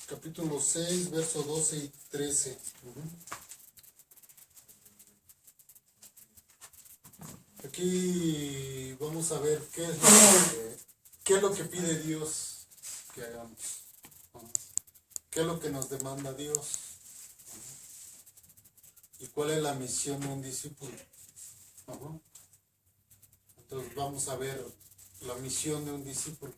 capítulo 6, versos 12 y 13. Aquí vamos a ver qué es lo que pide Dios que hagamos. ¿Qué es lo que nos demanda Dios? ¿Y cuál es la misión de un discípulo? Entonces vamos a ver la misión de un discípulo.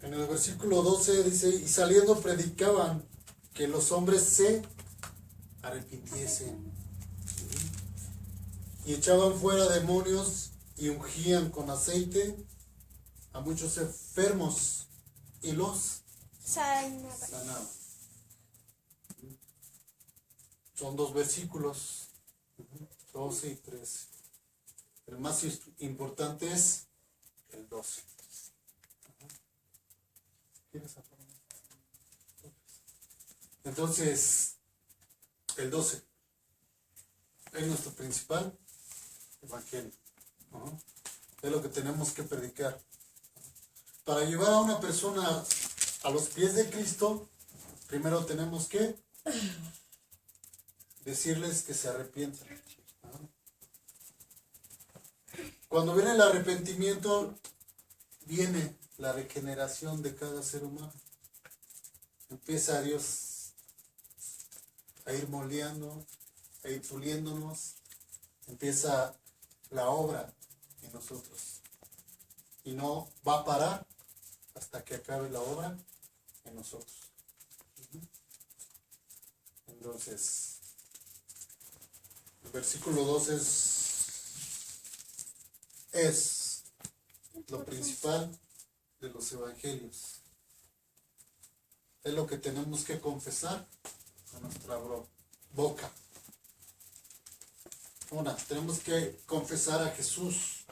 En el versículo 12 dice, y saliendo predicaban que los hombres se arrepintiesen. Y echaban fuera demonios y ungían con aceite a muchos enfermos y los sanaban. Son dos versículos, 12 y 13. El más importante es el 12. Entonces, el 12 es nuestro principal evangelio. Es lo que tenemos que predicar. Para llevar a una persona a los pies de Cristo, primero tenemos que decirles que se arrepientan. Cuando viene el arrepentimiento, viene la regeneración de cada ser humano. Empieza Dios a ir moldeando, a ir puliéndonos. Empieza la obra en nosotros. Y no va a parar hasta que acabe la obra en nosotros. Entonces, el versículo 12 es lo principal de los evangelios. Es lo que tenemos que confesar con nuestra boca. Tenemos que confesar a Jesús,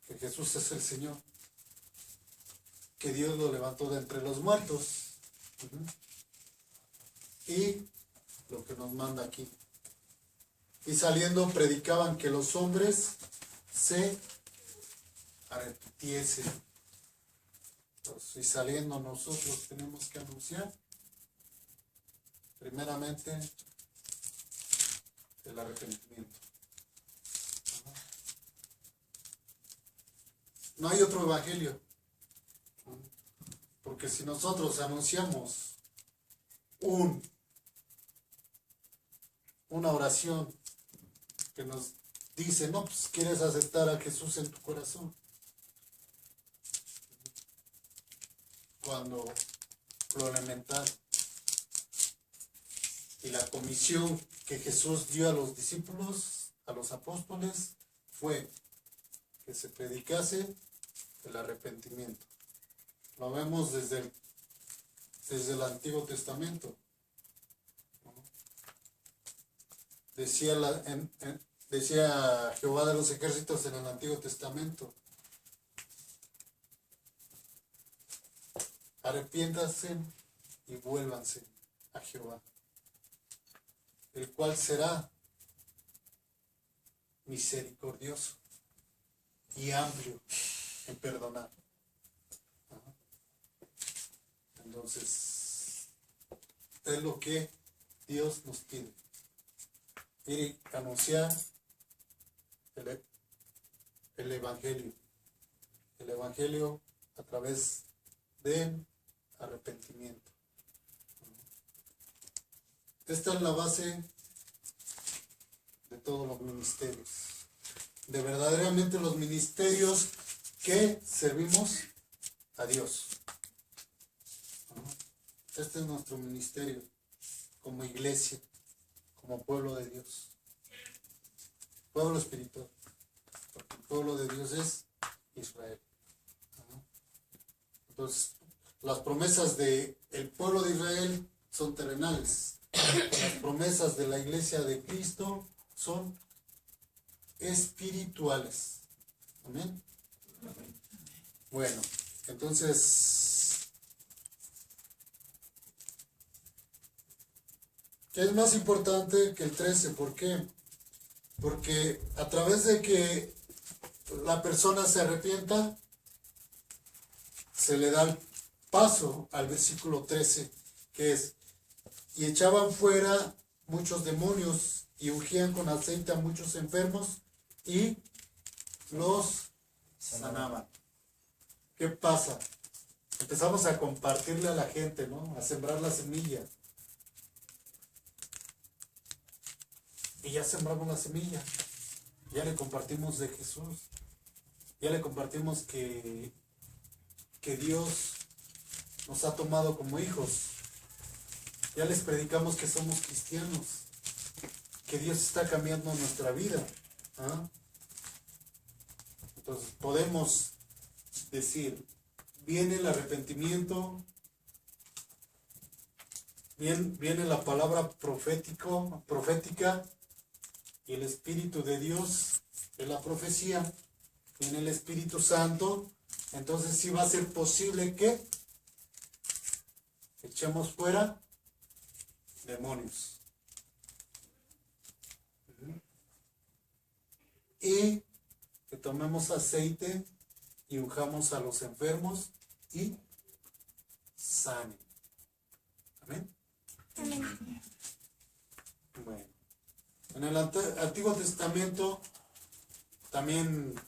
que Jesús es el Señor, que Dios lo levantó de entre los muertos, y lo que nos manda aquí. Y saliendo predicaban que los hombres se arrepintiesen. Entonces, y saliendo nosotros tenemos que anunciar primeramente el arrepentimiento. No hay otro evangelio, porque si nosotros anunciamos una oración que nos dice, no, pues quieres aceptar a Jesús en tu corazón, cuando lo elemental y la comisión que Jesús dio a los discípulos, a los apóstoles, fue que se predicase el arrepentimiento. Lo vemos desde el Antiguo Testamento. Decía Jehová de los ejércitos en el Antiguo Testamento: arrepiéntanse y vuélvanse a Jehová, el cual será misericordioso y amplio en perdonar. Entonces, es lo que Dios nos pide: ir a anunciar el Evangelio a través del arrepentimiento. Esta es la base de todos los ministerios, de verdaderamente los ministerios que servimos a Dios. Este es nuestro ministerio como iglesia, como pueblo de Dios, pueblo espiritual, porque el pueblo de Dios es Israel. Entonces, las promesas del pueblo de Israel son terrenales. Las promesas de la iglesia de Cristo son espirituales. Amén. Bueno, entonces, ¿qué es más importante que el 13? ¿Por qué? Porque a través de que la persona se arrepienta, se le da el paso al versículo 13, que es, y echaban fuera muchos demonios y ungían con aceite a muchos enfermos y los sanaban. ¿Qué pasa? Empezamos a compartirle a la gente, ¿no? A sembrar la semilla. Y ya sembramos la semilla. Ya le compartimos de Jesús. Ya le compartimos que Dios nos ha tomado como hijos. Ya les predicamos que somos cristianos. Que Dios está cambiando nuestra vida. ¿Ah? Entonces podemos decir, viene el arrepentimiento, viene la palabra profética y el Espíritu de Dios es la profecía, viene el Espíritu Santo, entonces sí va a ser posible que echemos fuera demonios. Y que tomemos aceite y ujamos a los enfermos y sanen. Amén. Amén. Bueno, en el Antiguo Testamento también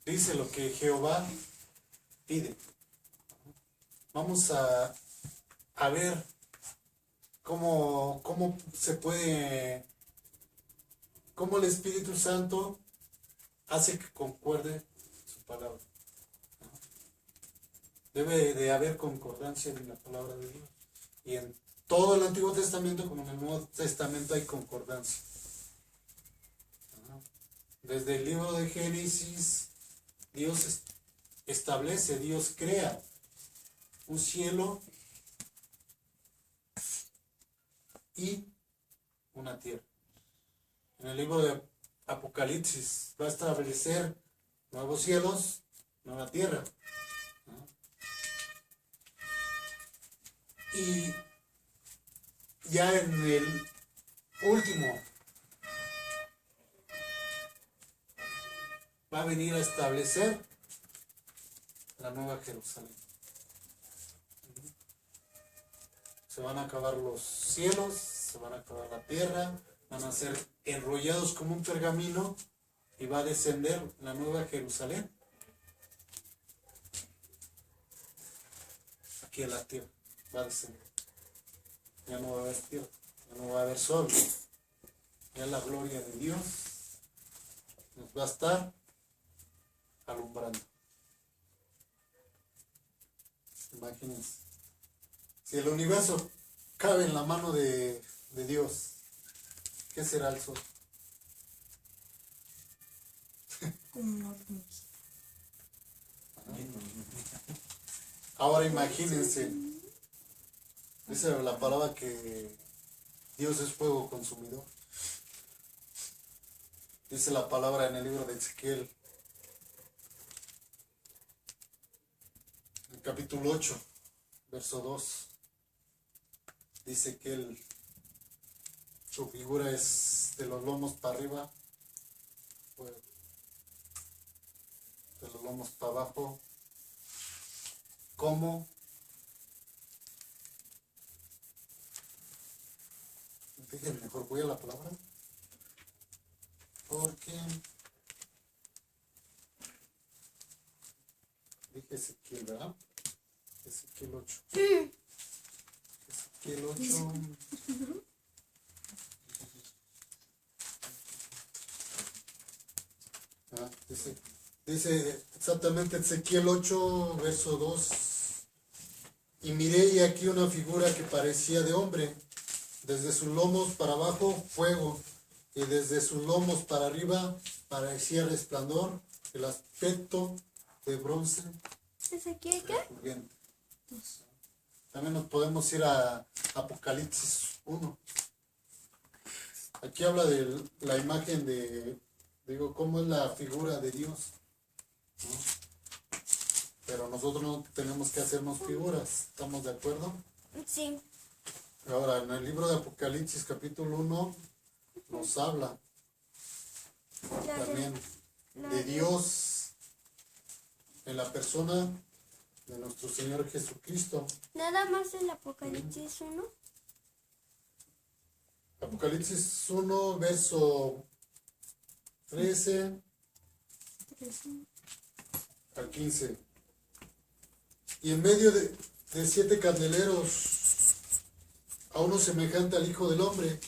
dice lo que Jehová pide. Vamos a ver cómo se puede, cómo el Espíritu Santo hace que concuerde su palabra. Debe de haber concordancia en la palabra de Dios. Y en todo el Antiguo Testamento como en el Nuevo Testamento hay concordancia. Desde el libro de Génesis, Dios establece, Dios crea un cielo y una tierra. En el libro de Apocalipsis va a establecer nuevos cielos, nueva tierra. Y ya en el último va a venir a establecer la nueva Jerusalén. Se van a acabar los cielos, se van a acabar la tierra, van a ser enrollados como un pergamino y va a descender la nueva Jerusalén aquí a la tierra. Va a descender. Ya no va a haber tierra, ya no va a haber sol. Ya la gloria de Dios nos va a estar alumbrando. Imagínense. Si el universo cabe en la mano de Dios, ¿qué será el sol? Como una hormiguita. Ahora imagínense, dice la palabra que Dios es fuego consumidor. Dice la palabra en el libro de Ezequiel, en el capítulo 8, verso 2. Dice que su figura es de los lomos para arriba, fuego. De los lomos para abajo, como fíjense, mejor voy a la palabra porque dije Ezequiel, ¿verdad? Ezequiel 8. Ezequiel 8. Dice exactamente Ezequiel 8, verso 2. Y miré y aquí una figura que parecía de hombre, desde sus lomos para abajo fuego, y desde sus lomos para arriba parecía resplandor, el aspecto de bronce. ¿Ezequiel qué? Refulgente. También nos podemos ir a Apocalipsis 1. Aquí habla de la imagen de, cómo es la figura de Dios, ¿no? Pero nosotros no tenemos que hacernos figuras, ¿estamos de acuerdo? Sí. Ahora, en el libro de Apocalipsis capítulo 1 nos habla también de Dios en la persona de nuestro Señor Jesucristo. Nada más el Apocalipsis 1. Apocalipsis 1, verso 13 al 15. Y en medio de 7 candeleros, a uno semejante al Hijo del Hombre,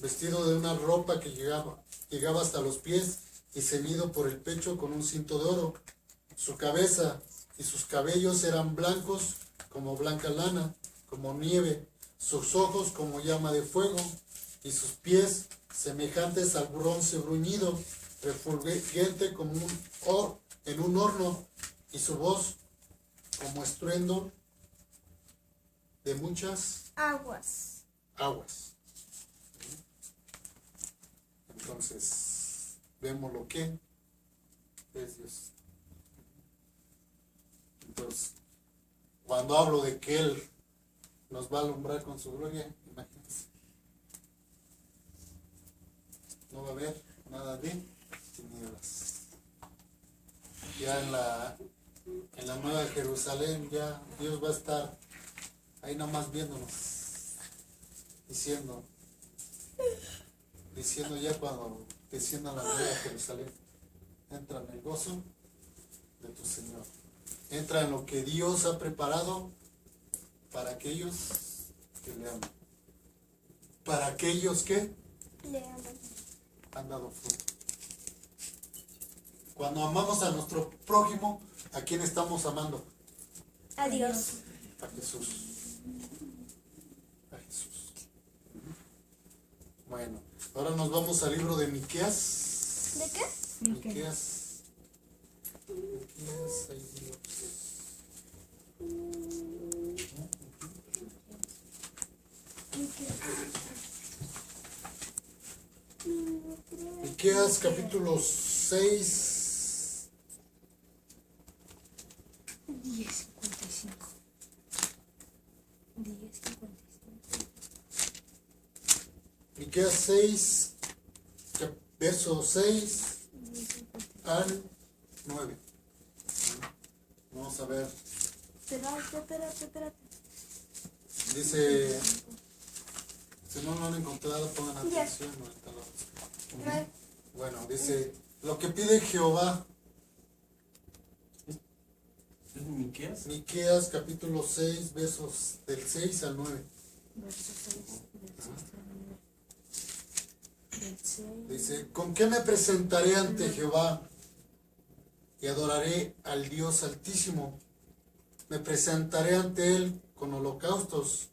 vestido de una ropa que llegaba hasta los pies y ceñido por el pecho con un cinto de oro. Su cabeza y sus cabellos eran blancos como blanca lana, como nieve, sus ojos como llama de fuego, y sus pies semejantes al bronce bruñido, refulgente como en un horno, y su voz como estruendo de muchas Aguas. aguas. Entonces, vemos lo que es Dios. Entonces, cuando hablo de que Él nos va a alumbrar con su gloria, imagínense, no va a haber nada de tinieblas. Ya en la nueva Jerusalén, ya Dios va a estar ahí nomás viéndonos, diciendo ya cuando descienda la nueva Jerusalén, entra en el gozo de tu Señor. Entra en lo que Dios ha preparado para aquellos que le aman. Para aquellos que Le aman. han dado fruto. Cuando amamos a nuestro prójimo, ¿a quién estamos amando? A Dios. A Jesús. A Jesús. Bueno, ahora nos vamos al libro de Miqueas. ¿De qué? Miqueas, ahí Dios. Miqueas capítulo 6. 10:55. 10:55. Miqueas 6, verso 6 al 9. Vamos a ver. Espérate. Dice, si no lo han encontrado, pongan atención. Ahorita lo busco. Bueno, dice, lo que pide Jehová. ¿Es Miqueas? Miqueas capítulo 6, versos del 6 al 9. Verso 6, del 6. Dice, ¿con qué me presentaré ante Jehová y adoraré al Dios Altísimo? Me presentaré ante Él con holocaustos,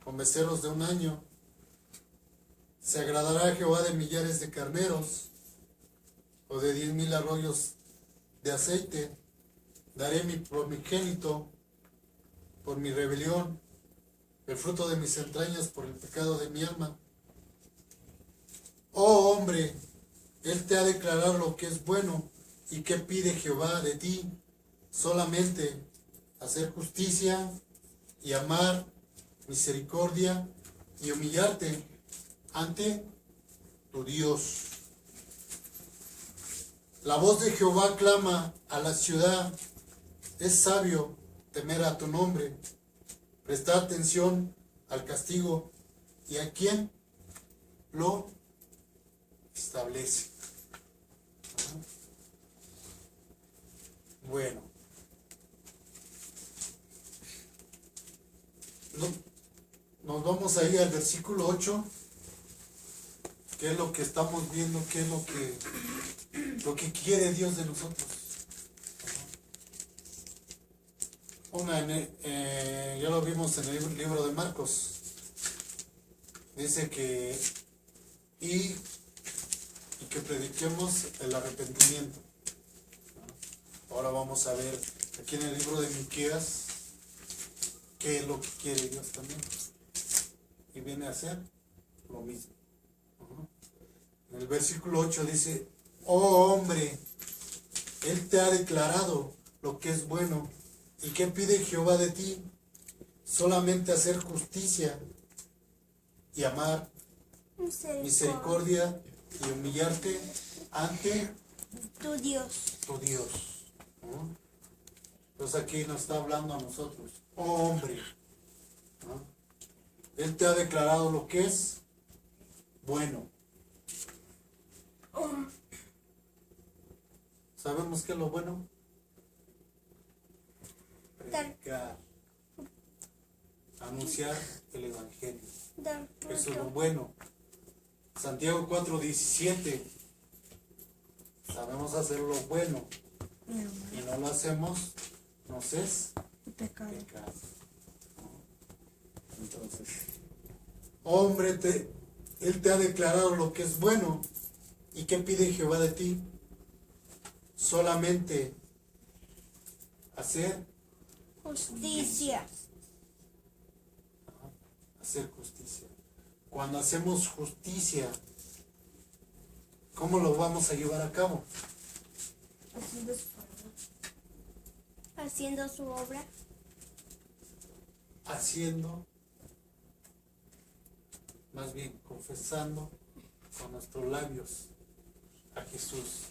con becerros de un año. ¿Se agradará Jehová de millares de carneros o de 10,000 arroyos de aceite? Daré mi primogénito por mi rebelión, el fruto de mis entrañas por el pecado de mi alma. Oh hombre, Él te ha declarado lo que es bueno. ¿Y qué pide Jehová de ti? Solamente hacer justicia y amar misericordia y humillarte ante tu Dios. La voz de Jehová clama a la ciudad. Es sabio temer a tu nombre. Prestar atención al castigo y a quien lo establece. Bueno, nos vamos a ir al versículo 8, que es lo que estamos viendo, que es lo que quiere Dios de nosotros. Ya lo vimos en el libro de Marcos. Dice que que prediquemos el arrepentimiento. Ahora vamos a ver aquí en el libro de Miqueas qué es lo que quiere Dios también. Y viene a hacer lo mismo. En el versículo 8 dice, oh hombre, Él te ha declarado lo que es bueno. ¿Y qué pide Jehová de ti? Solamente hacer justicia y amar misericordia y humillarte ante Tu Dios. tu Dios. ¿No? Entonces aquí nos está hablando a nosotros, oh hombre, ¿no? Él te ha declarado lo que es bueno. ¿Sabemos qué es lo bueno? Predicar, anunciar el Evangelio. Dar Eso es lo fruto. bueno. Santiago 4:17. Sabemos hacer lo bueno y no lo hacemos, nos es Pecado. pecado. Entonces, hombre, Él te ha declarado lo que es bueno. ¿Y qué pide Jehová de ti? Solamente hacer Justicia. justicia. Cuando hacemos justicia, ¿cómo lo vamos a llevar a cabo? Haciendo su favor. Haciendo su obra. Haciendo, más bien confesando con nuestros labios a Jesús.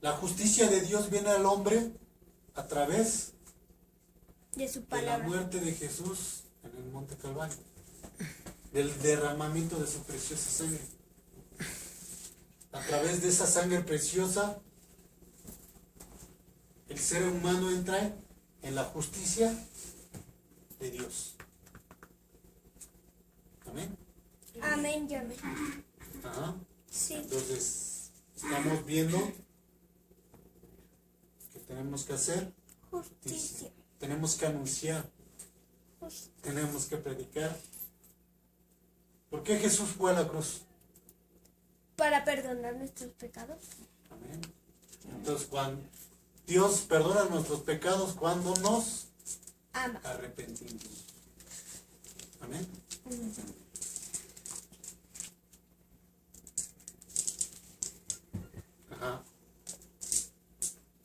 La justicia de Dios viene al hombre a través De su de la palabra. muerte de Jesús en el Monte Calvario, del derramamiento de su preciosa sangre. A través de esa sangre preciosa, el ser humano entra en la justicia de Dios. Amén. Amén y amén. Ajá. Sí. Entonces, estamos viendo que tenemos que hacer Justicia. tenemos que anunciar, Justicia. tenemos que predicar. ¿Por qué Jesús fue a la cruz? Para perdonar nuestros pecados. Amén. Entonces, cuando Dios perdona nuestros pecados cuando nos Ama. arrepentimos. Amén. Ajá.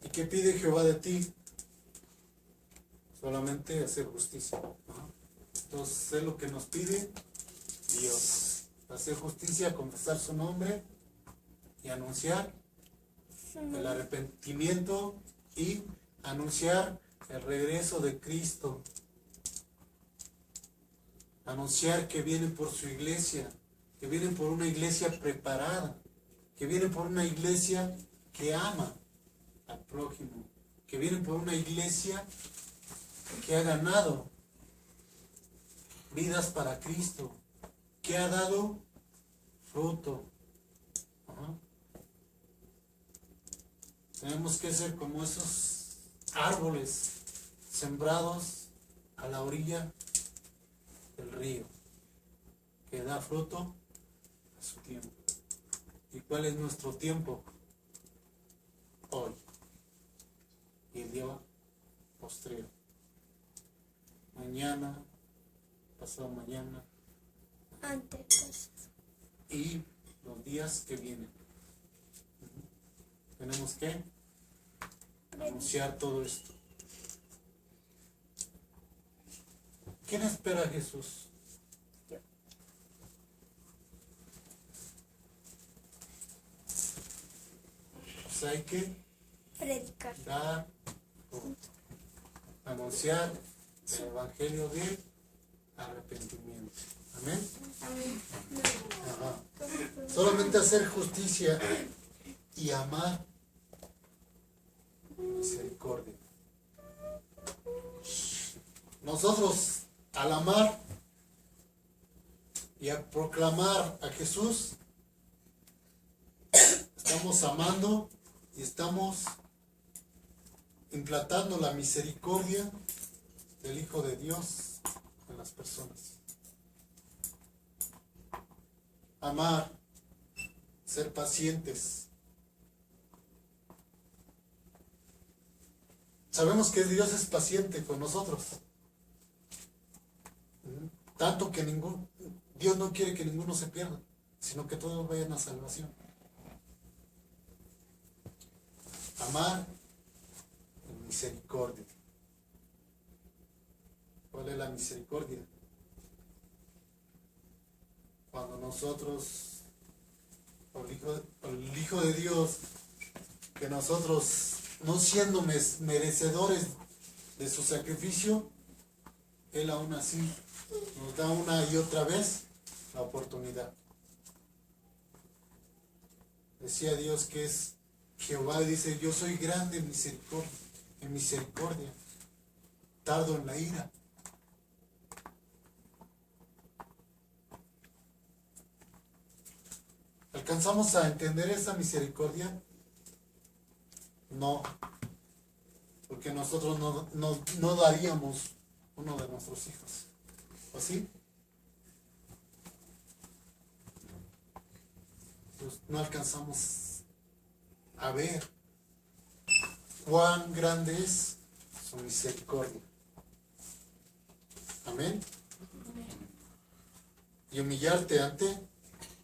¿Y qué pide Jehová de ti? Solamente hacer justicia. Ajá. Entonces, es lo que nos pide Dios. Hacer justicia, confesar su nombre y anunciar el arrepentimiento y anunciar el regreso de Cristo. Anunciar que vienen por su iglesia, que vienen por una iglesia preparada, que vienen por una iglesia que ama al prójimo, que vienen por una iglesia que ha ganado vidas para Cristo, que ha dado fruto. Ajá. Tenemos que ser como esos árboles sembrados a la orilla del río, que da fruto a su tiempo. ¿Y cuál es nuestro tiempo? Hoy. Y el día postrero. Mañana, pasado mañana Antes. y los días que vienen. Tenemos que anunciar todo esto. ¿Quién espera a Jesús? Yo. Pues hay que Predicar. dar, anunciar el evangelio de arrepentimiento. Amén. Amén. Ajá. Solamente hacer justicia y amar misericordia. Nosotros, al amar y a proclamar a Jesús, estamos amando y estamos implantando la misericordia del Hijo de Dios en las personas. Amar, ser pacientes. Sabemos que Dios es paciente con nosotros. Tanto que Dios no quiere que ninguno se pierda, sino que todos vayan a salvación. Amar en misericordia. ¿Cuál es la misericordia? Cuando nosotros, el Hijo de Dios, que nosotros, no siendo merecedores de su sacrificio, Él aún así nos da una y otra vez la oportunidad. Decía Dios que es Jehová, dice, yo soy grande en misericordia, tardo en la ira. ¿Alcanzamos a entender esa misericordia? No, porque nosotros no daríamos uno de nuestros hijos. ¿O sí? Pues no alcanzamos a ver cuán grande es su misericordia. Amén. Y humillarte ante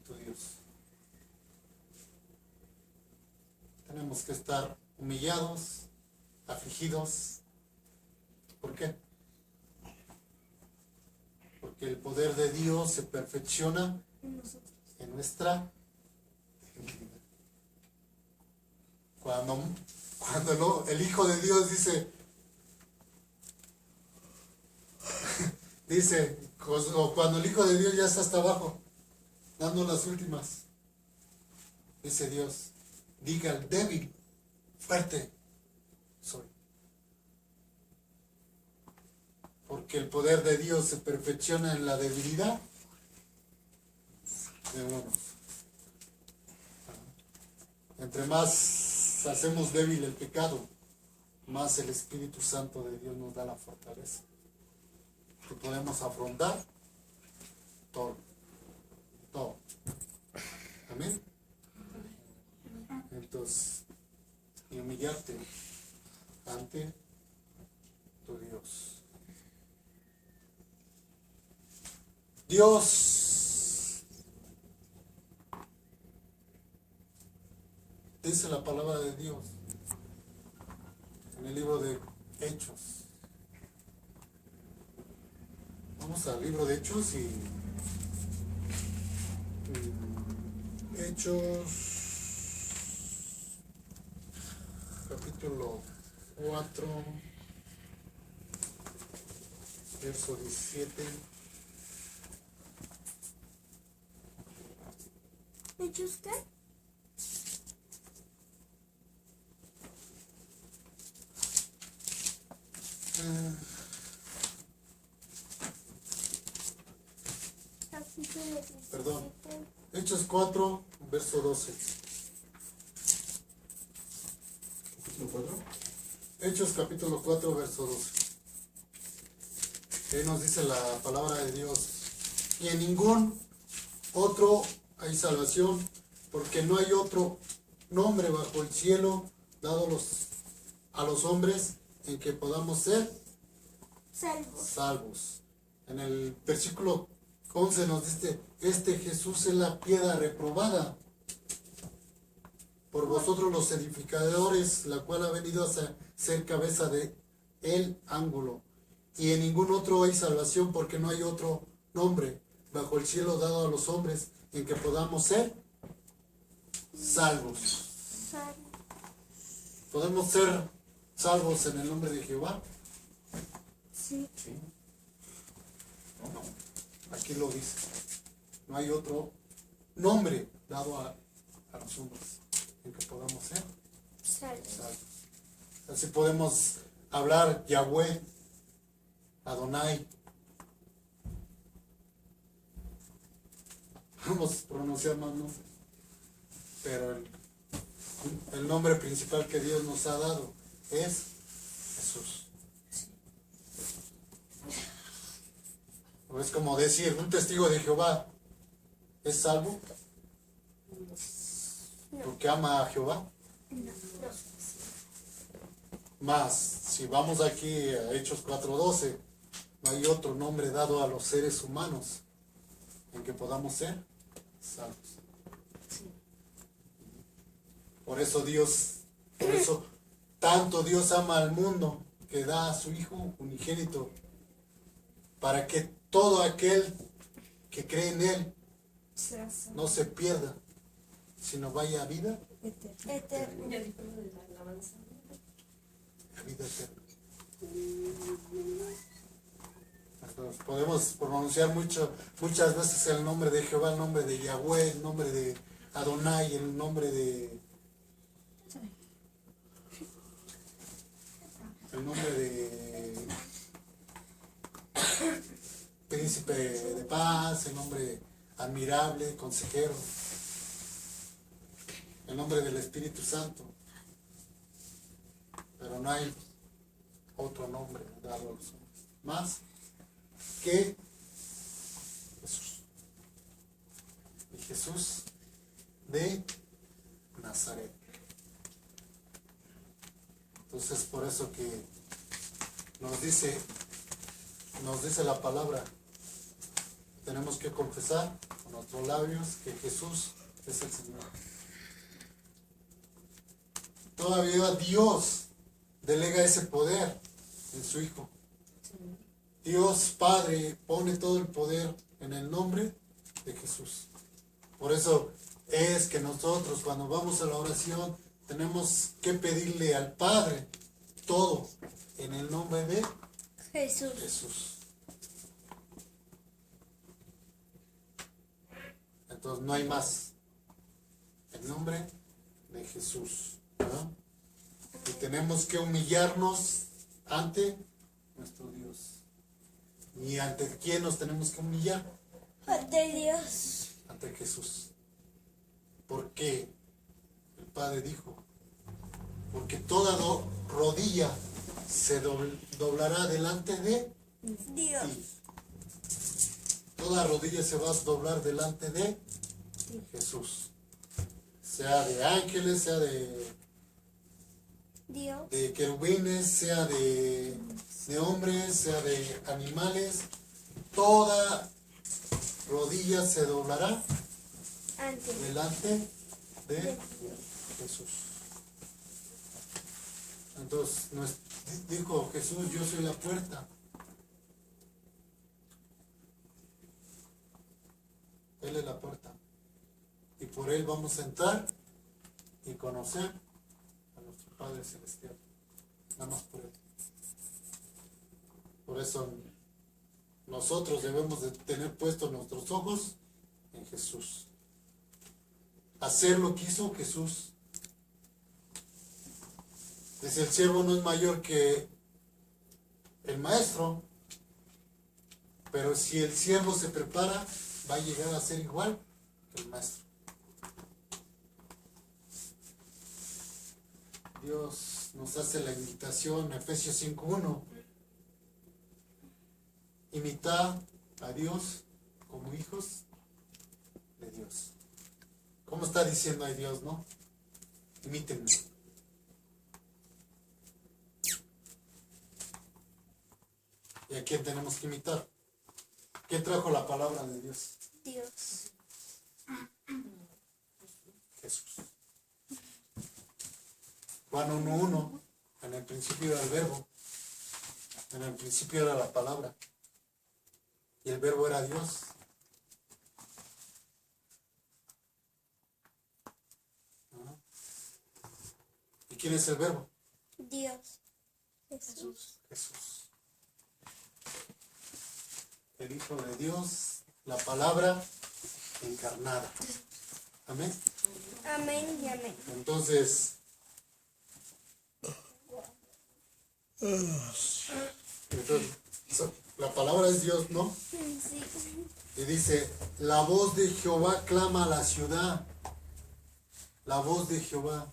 tu Dios. Tenemos que estar humillados, afligidos. ¿Por qué? Porque el poder de Dios se perfecciona en nuestra debilidad. Cuando el Hijo de Dios dice, o cuando el Hijo de Dios ya está hasta abajo, dando las últimas, dice Dios, diga al débil, fuerte soy. Porque el poder de Dios se perfecciona en la debilidad de uno. Entre más hacemos débil el pecado, más el Espíritu Santo de Dios nos da la fortaleza. Que podemos afrontar todo. Todo. Amén. Entonces, y humillarte ante tu Dios. Dios dice la palabra de Dios en el libro de Hechos. Vamos al libro de Hechos y Hechos capítulo 4 verso 17. ¿Hechos qué? Capítulo 17. Perdón. Hechos 4, verso 12. ¿Capítulo 4? Hechos capítulo 4, verso 12. Ahí nos dice la palabra de Dios. Y en ningún otro hay salvación, porque no hay otro nombre bajo el cielo dado a los hombres en que podamos ser salvos. En el versículo 11 nos dice, este Jesús es la piedra reprobada por vosotros los edificadores, la cual ha venido a ser cabeza de el ángulo. Y en ningún otro hay salvación, porque no hay otro nombre bajo el cielo dado a los hombres en que podamos ser salvos. ¿Podemos ser salvos en el nombre de Jehová? Sí. Sí. No, aquí lo dice. No hay otro nombre dado a los hombres en que podamos ser salvos. Así podemos hablar Yahweh, Adonai. Vamos a pronunciar más nombres. Pero el nombre principal que Dios nos ha dado es Jesús. O es como decir, un testigo de Jehová es salvo porque ama a Jehová. Más, si vamos aquí a Hechos 4:12, no hay otro nombre dado a los seres humanos en que podamos ser salvos. Por eso tanto Dios ama al mundo que da a su Hijo unigénito, para que todo aquel que cree en Él no se pierda, sino vaya a vida Eterno. Ya dijo lo de la alabanza. La vida eterna. Entonces, podemos pronunciar muchas veces el nombre de Jehová, el nombre de Yahweh, el nombre de Adonai, el nombre de Príncipe de Paz, el nombre admirable, consejero, el nombre del Espíritu Santo, pero no hay otro nombre dado a los hombres más que Jesús. Y Jesús de Nazaret. Entonces, por eso que nos dice la palabra, tenemos que confesar con nuestros labios que Jesús es el Señor. Todavía Dios delega ese poder en su Hijo. Dios Padre pone todo el poder en el nombre de Jesús. Por eso es que nosotros cuando vamos a la oración tenemos que pedirle al Padre todo en el nombre de Jesús. Jesús. Entonces no hay más. El nombre de Jesús. ¿Verdad? Y tenemos que humillarnos ante nuestro Dios. ¿Y ante quién nos tenemos que humillar? Ante Dios. Ante Jesús. Porque el Padre dijo, porque toda rodilla se doblará delante de Dios. ti. Toda rodilla se va a doblar delante de Jesús. Sea de ángeles, sea de Dios. querubines, sea de hombres, sea de animales. Toda rodilla se doblará Ante delante de Jesús. Entonces dijo Jesús, yo soy la puerta. Él es la puerta. Y por Él vamos a entrar y conocer a nuestro Padre Celestial. Nada más por Él. Por eso nosotros debemos de tener puestos nuestros ojos en Jesús. Hacer lo que hizo Jesús. Dice, el siervo no es mayor que el maestro, pero si el siervo se prepara, va a llegar a ser igual que el maestro. Dios nos hace la invitación, Efesios 5:1. Imitad a Dios como hijos de Dios. ¿Cómo está diciendo ahí Dios, no? Imítenme. ¿Y a quién tenemos que imitar? ¿Quién trajo la palabra de Dios? Dios. Jesús. Juan 1:1, en el principio era el verbo, en el principio era la palabra, y el verbo era Dios. ¿No? ¿Y quién es el verbo? Dios. Jesús. Jesús. El Hijo de Dios, la palabra encarnada. Amén. Amén y amén. Entonces, la palabra es Dios, ¿no? Sí. Y dice, la voz de Jehová clama a la ciudad. La voz de Jehová.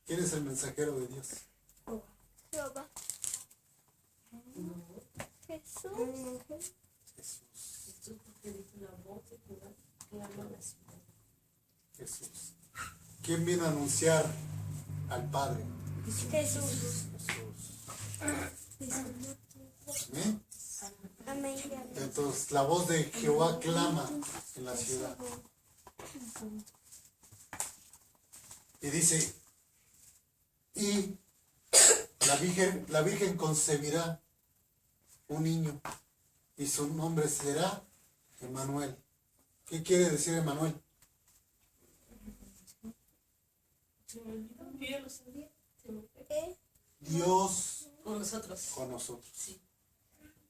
¿Quién es el mensajero de Dios? Jehová. Jesús. Jesús. Esto es porque dice la voz de Jehová clama a la ciudad. Jesús. ¿Quién viene a anunciar al Padre? Jesús. Jesús. ¿Amén? Amén y amén. Entonces, la voz de Jehová clama en la ciudad. Y dice, y la Virgen concebirá un niño y su nombre será Emmanuel. ¿Qué quiere decir Emmanuel? Se me olvidó, yo ya lo sabía. Se me fue. Dios Con nosotros. con nosotros. Sí.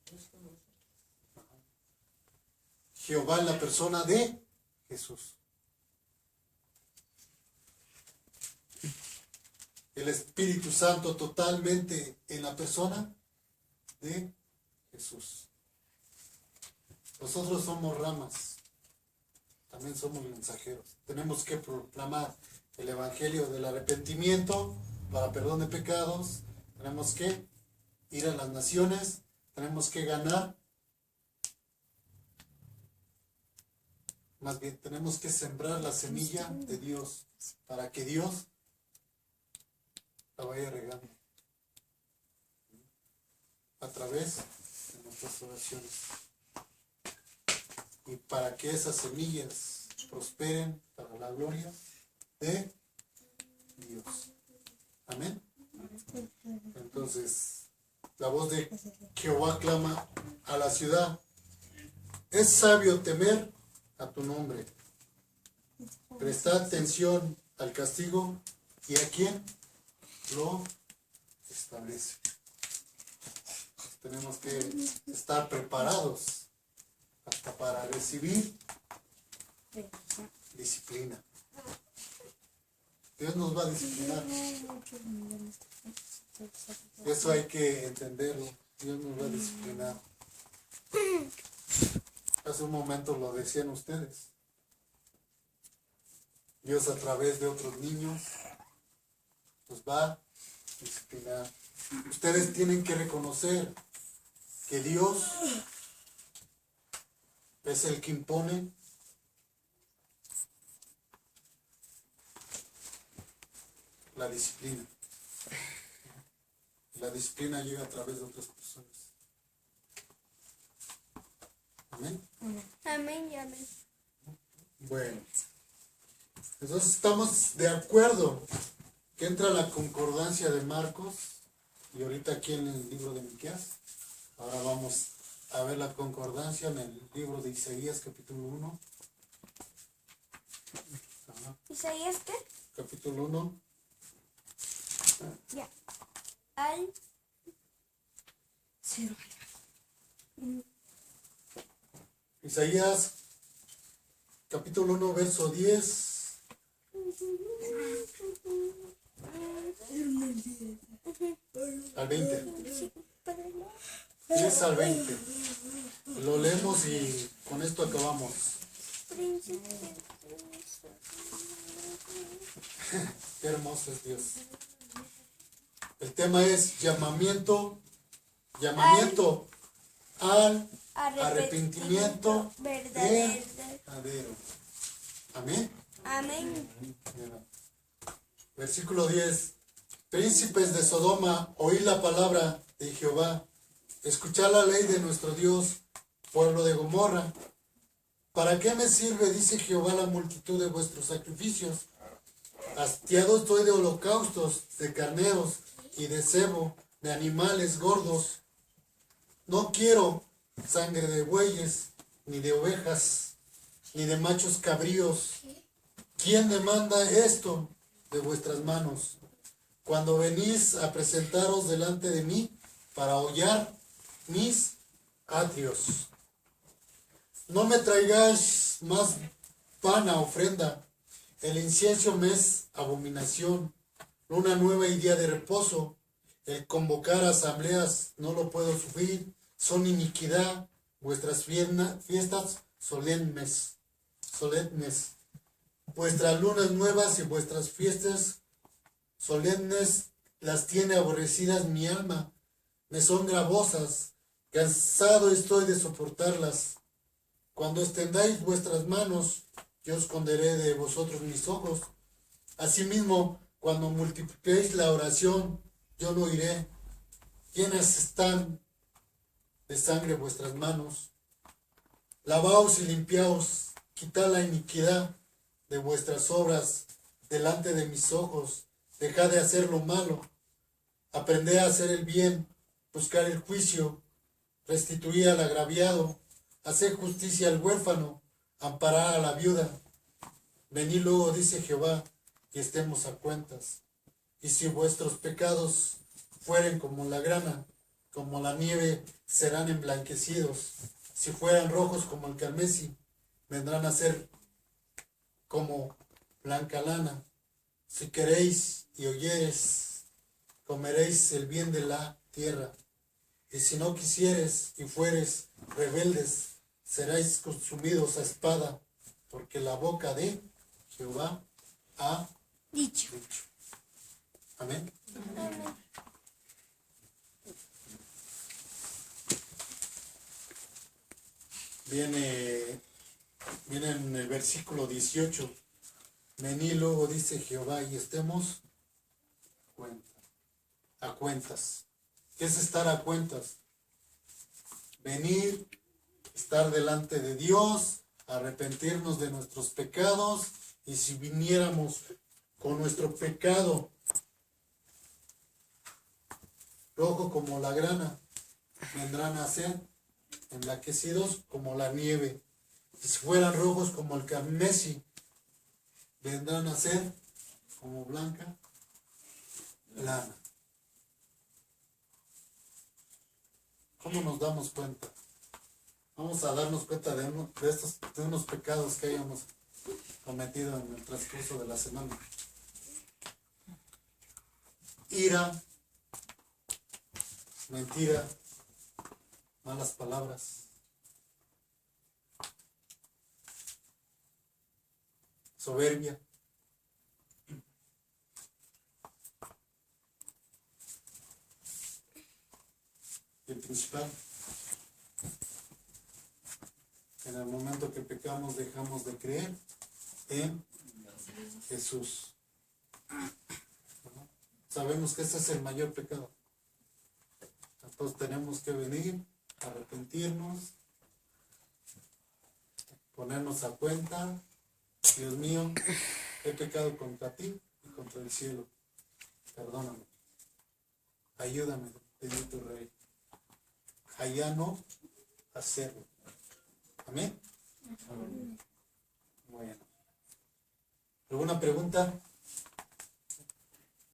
Dios con nosotros. Jehová en la persona de Jesús. El Espíritu Santo totalmente en la persona de Jesús. Nosotros somos ramas, también somos mensajeros. Tenemos que proclamar el Evangelio del arrepentimiento para perdón de pecados. Tenemos que ir a las naciones, tenemos que ganar. Más bien, tenemos que sembrar la semilla de Dios para que Dios la vaya regando a través de nuestras oraciones. Y para que esas semillas prosperen para la gloria de Dios. Amén. Entonces, la voz de Jehová clama a la ciudad: es sabio temer a tu nombre. Prestad atención al castigo y a quien lo establece. Tenemos que estar preparados hasta para recibir disciplina. Dios nos va a disciplinar. Eso hay que entenderlo. Dios nos va a disciplinar. Hace un momento lo decían ustedes. Dios a través de otros niños nos va a disciplinar. Ustedes tienen que reconocer que Dios es el que impone la disciplina. La disciplina llega a través de otras personas. Amén. Amén y amén. Bueno, entonces estamos de acuerdo que entra la concordancia de Marcos y ahorita aquí en el libro de Miqueas. Ahora vamos a ver la concordancia en el libro de Isaías capítulo 1. ¿Isaías qué? Capítulo 1. Ya. Al. Cero. Isaías capítulo 1 verso 10 al 20. 10 al 20. Lo leemos y con esto acabamos. Qué hermoso es Dios. El tema es llamamiento al arrepentimiento verdadero. Amén. Amén. Versículo 10. Príncipes de Sodoma, oíd la palabra de Jehová. Escuchad la ley de nuestro Dios, pueblo de Gomorra. ¿Para qué me sirve, dice Jehová, la multitud de vuestros sacrificios? Hastiado estoy de holocaustos, de carneros y de cebo, de animales gordos. No quiero sangre de bueyes, ni de ovejas, ni de machos cabríos. ¿Quién demanda esto de vuestras manos? Cuando venís a presentaros delante de mí para hollar mis atrios. No me traigáis más vana ofrenda. El incienso me es abominación. Luna nueva y día de reposo. El convocar asambleas no lo puedo sufrir. Son iniquidad vuestras fiestas solemnes. Vuestras lunas nuevas y vuestras fiestas solemnes las tiene aborrecidas mi alma. Me son gravosas. Cansado estoy de soportarlas. Cuando extendáis vuestras manos, yo esconderé de vosotros mis ojos. Asimismo, cuando multipliquéis la oración, yo no iré. ¿Quiénes están de sangre vuestras manos? Lavaos y limpiaos, quitad la iniquidad de vuestras obras delante de mis ojos. Dejad de hacer lo malo. Aprended a hacer el bien, buscar el juicio, restituir al agraviado, hacer justicia al huérfano, amparar a la viuda. Venid luego, dice Jehová, y estemos a cuentas. Y si vuestros pecados fueren como la grana, como la nieve, serán emblanquecidos. Si fueran rojos como el carmesí, vendrán a ser como blanca lana. Si queréis y oyeres, comeréis el bien de la tierra. Y si no quisieres y fueres rebeldes, seréis consumidos a espada, porque la boca de Jehová ha Dicho. dicho. Amén. Amén. Viene en el versículo 18. Vení, luego dice Jehová, y estemos a cuentas. ¿Qué es estar a cuentas? Venir, estar delante de Dios, arrepentirnos de nuestros pecados, y si viniéramos con nuestro pecado rojo como la grana, vendrán a ser emblanquecidos como la nieve. Y si fueran rojos como el carmesí, vendrán a ser como blanca lana. ¿Cómo nos damos cuenta? Vamos a darnos cuenta de unos pecados que hayamos cometido en el transcurso de la semana. Ira, mentira, malas palabras, soberbia, y el principal, en el momento que pecamos dejamos de creer en Jesús. ¿No? Sabemos que ese es el mayor pecado. Entonces tenemos que venir, arrepentirnos, ponernos a cuenta. Dios mío, he pecado contra ti y contra el cielo. Perdóname. Ayúdame, bendito Rey. Allá no hacerlo. Amén. Bueno. ¿Alguna pregunta?